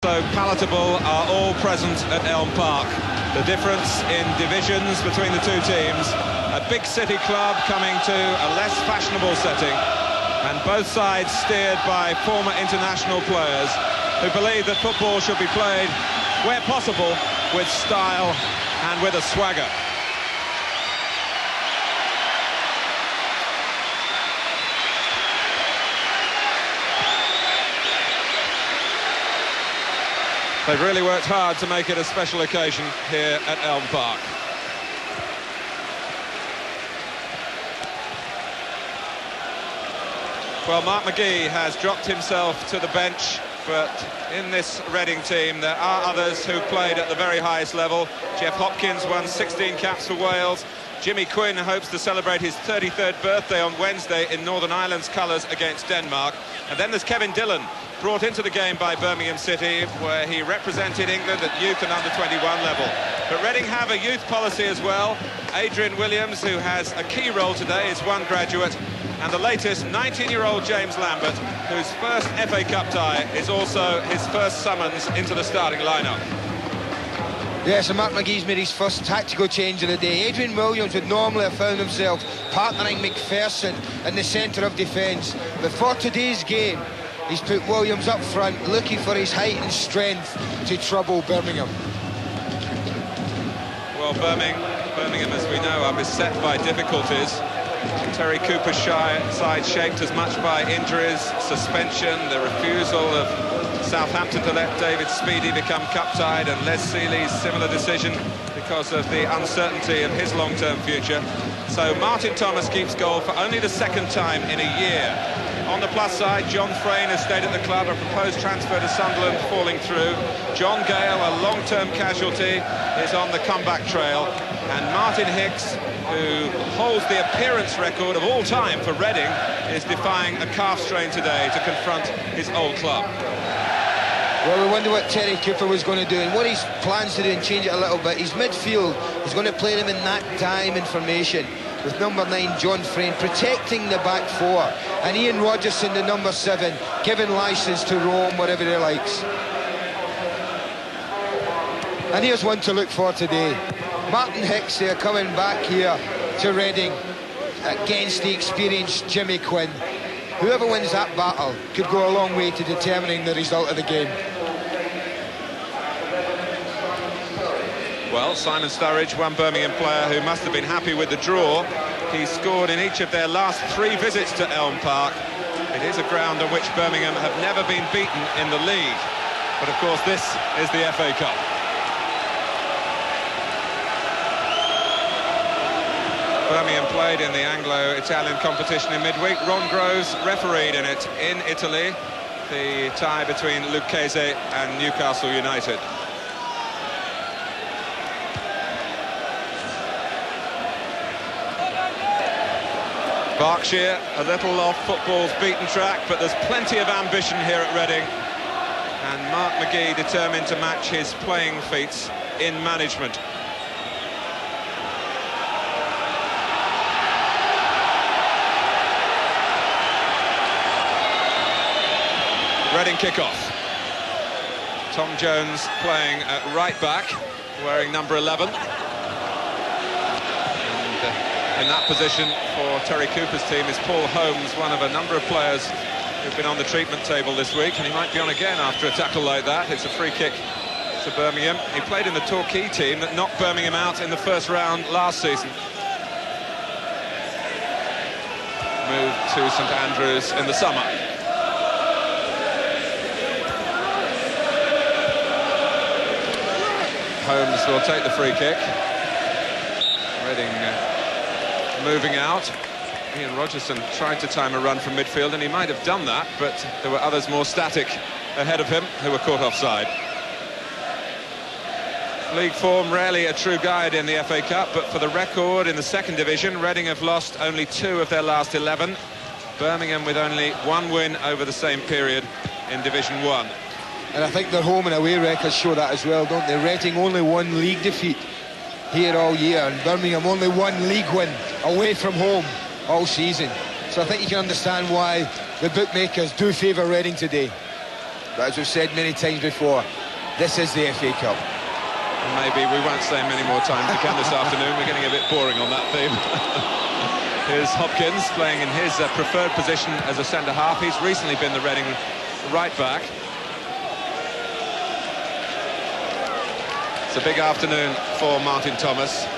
So palatable are all present at Elm Park. The difference in divisions between the two teams, a big city club coming to a less fashionable setting, and both sides steered by former international players who believe that football should be played, where possible, with style and with a swagger. They've really worked hard to make it a special occasion here at Elm Park. Well, Mark McGee has dropped himself to the bench, but in this Reading team there are others who played at the very highest level. Jeff Hopkins won 16 caps for Wales. Jimmy Quinn hopes to celebrate his 33rd birthday on Wednesday in Northern Ireland's colours against Denmark. And then there's Kevin Dillon, brought into the game by Birmingham City, where he represented England at youth and under-21 level. But Reading have a youth policy as well. Adrian Williams, who has a key role today, is one graduate. And the latest, 19-year-old James Lambert, whose first FA Cup tie is also his first summons into the starting lineup. Yes, and Mark McGee's made his first tactical change of the day. Adrian Williams would normally have found himself partnering McPherson in the centre of defence. But for today's game, he's put Williams up front, looking for his height and strength to trouble Birmingham. Well, Birmingham, as we know, are beset by difficulties. Terry Cooper's side shaped as much by injuries, suspension, the refusal of Southampton to let David Speedie become cup-tied, and Les Seeley's similar decision because of the uncertainty of his long-term future. So Martin Thomas keeps goal for only the second time in a year. On the plus side, John Frayne has stayed at the club, a proposed transfer to Sunderland falling through. John Gale, a long-term casualty, is on the comeback trail. And Martin Hicks, who holds the appearance record of all time for Reading, is defying a calf strain today to confront his old club. Well, we wonder what Terry Cooper was going to do, and what he plans to do and change it a little bit. His midfield is going to play them in that diamond formation, with number 9 John Frayne protecting the back four, and Ian Rogerson, the number 7, giving licence to roam wherever he likes. And here's one to look for today. Martin Hicks there coming back here to Reading against the experienced Jimmy Quinn. Whoever wins that battle could go a long way to determining the result of the game. Well, Simon Sturridge, one Birmingham player who must have been happy with the draw. He scored in each of their last 3 visits to Elm Park. It is a ground on which Birmingham have never been beaten in the league. But of course, this is the FA Cup. Birmingham played in the Anglo-Italian competition in midweek. Ron Groves refereed in it in Italy, the tie between Lucchese and Newcastle United. Berkshire, a little off football's beaten track, but there's plenty of ambition here at Reading. And Mark McGee determined to match his playing feats in management. Reading kick-off. Tom Jones playing at right back, wearing number 11. And in that position for Terry Cooper's team is Paul Holmes, one of a number of players who've been on the treatment table this week, and he might be on again after a tackle like that. It's a free kick to Birmingham. He played in the Torquay team that knocked Birmingham out in the first round last season. Moved to St Andrews in the summer. Holmes will take the free kick. Reading moving out. Ian Rogerson tried to time a run from midfield, and he might have done that, but there were others more static ahead of him who were caught offside. League form rarely a true guide in the FA Cup, but for the record in the second division, Reading have lost only 2 of their last 11. Birmingham with only 1 win over the same period in Division 1. And I think their home and away records show that as well, don't they? Reading only 1 league defeat here all year, and Birmingham only 1 league win away from home all season. So I think you can understand why the bookmakers do favour Reading today. But as we've said many times before, this is the FA Cup. Maybe we won't say many more times again this afternoon. We're getting a bit boring on that theme. Here's Hopkins playing in his preferred position as a centre-half. He's recently been the Reading right-back. It's a big afternoon for Martin Thomas.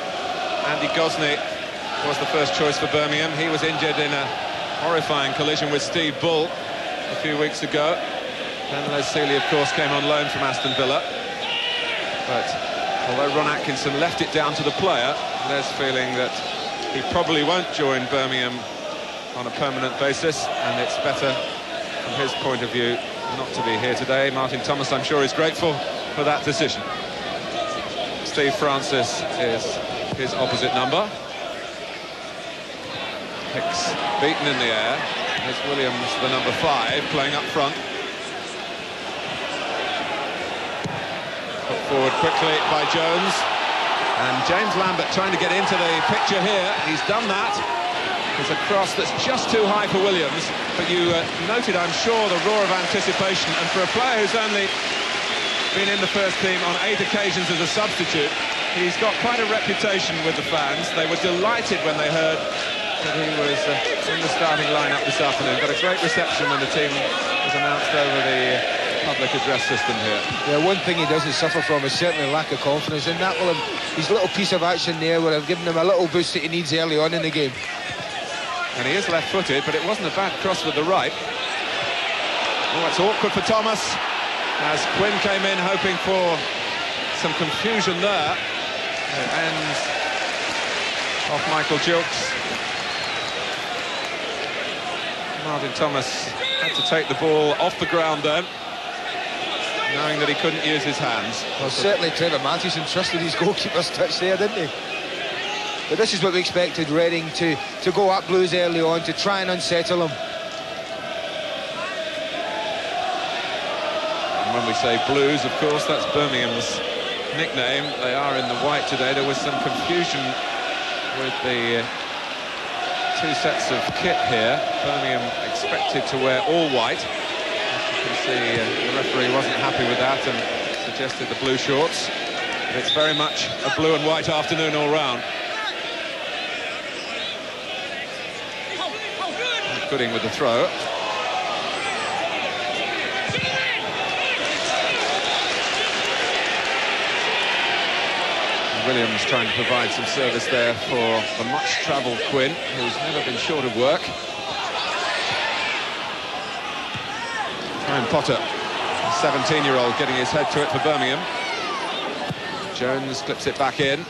Andy Gosney was the first choice for Birmingham. He was injured in a horrifying collision with Steve Bull a few weeks ago. Then Les Seeley, of course, came on loan from Aston Villa. But although Ron Atkinson left it down to the player, there's feeling that he probably won't join Birmingham on a permanent basis, and it's better from his point of view not to be here today. Martin Thomas, I'm sure, is grateful for that decision. Steve Francis is his opposite number. Hicks beaten in the air. There's Williams, the number 5, playing up front. Put forward quickly by Jones. And James Lambert trying to get into the picture here. He's done that. It's a cross that's just too high for Williams. But you noted, I'm sure, the roar of anticipation. And for a player who's only been in the first team on 8 occasions as a substitute, he's got quite a reputation with the fans. They were delighted when they heard that he was in the starting lineup this afternoon. Got a great reception when the team was announced over the public address system here. Yeah, one thing he doesn't suffer from is certainly lack of confidence, and that will have, his little piece of action there will have given him a little boost that he needs early on in the game. And he is left-footed, but it wasn't a bad cross with the right. Oh, it's awkward for Thomas, as Quinn came in hoping for some confusion there. It ends off Michael Gilks. Martin Thomas had to take the ball off the ground then, knowing that he couldn't use his hands. Well, certainly Trevor Mathewson trusted his goalkeeper's touch there, didn't he? But this is what we expected Reading to go up Blues early on, to try and unsettle them. And when we say Blues, of course, that's Birmingham's nickname. They are in the white today. There was some confusion with the 2 sets of kit here. Birmingham expected to wear all white. As you can see, the referee wasn't happy with that and suggested the blue shorts. But it's very much a blue and white afternoon all round. Gooding with the throw. Williams trying to provide some service there for the much-travelled Quinn, who's never been short of work. Ryan Potter, a 17-year-old, getting his head to it for Birmingham. Jones clips it back in.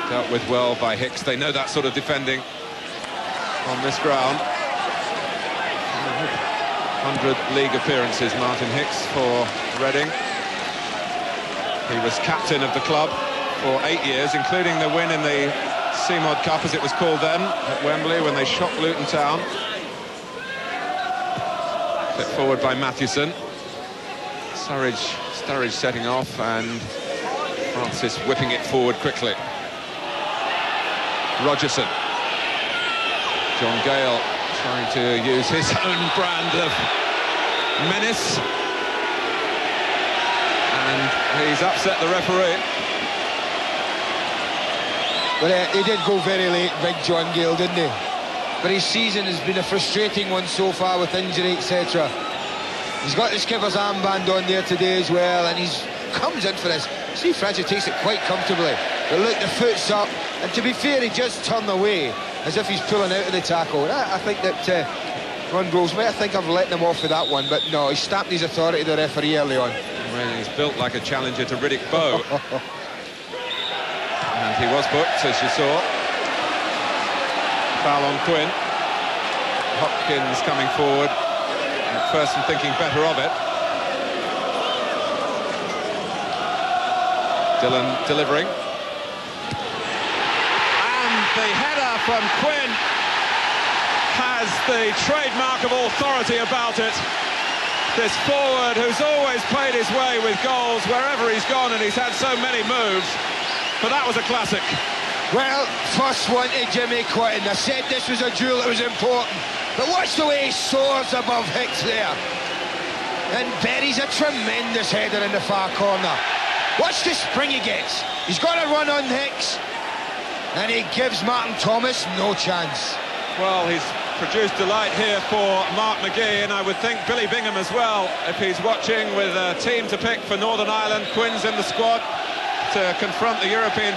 Dealt with well by Hicks. They know that sort of defending on this ground. 100 league appearances, Martin Hicks, for Reading. He was captain of the club for 8 years, including the win in the Seamod Cup, as it was called then, at Wembley, when they shocked Luton Town. Put forward by Mathewson. Sturridge setting off, and Francis whipping it forward quickly. Rogerson. John Gale trying to use his own brand of menace. And he's upset the referee. But he did go very late, big John Gale, didn't he? But his season has been a frustrating one so far with injury, etc. He's got the skipper's armband on there today as well, and he's comes in for this. Steve Francis takes it quite comfortably. But look, the foot's up, and to be fair, he just turned away as if he's pulling out of the tackle. And I think that Ron Groves might think I've let him off with that one, but no, he stamped his authority to the referee early on. Well, he's built like a challenger to Riddick Bowe. And he was booked, as you saw. Foul on Quinn. Hopkins coming forward. McPherson thinking better of it. Dillon delivering. And the header from Quinn has the trademark of authority about it. This forward who's always played his way with goals wherever he's gone, and he's had so many moves. But that was a classic. Well, first one to Jimmy Quinn. I said this was a duel that was important. But watch the way he soars above Hicks there. And buries a tremendous header in the far corner. Watch the spring he gets. He's got a run on Hicks, and he gives Martin Thomas no chance. Well, he's produced delight here for Mark McGee, and I would think Billy Bingham as well, if he's watching with a team to pick for Northern Ireland. Quinn's in the squad to confront the European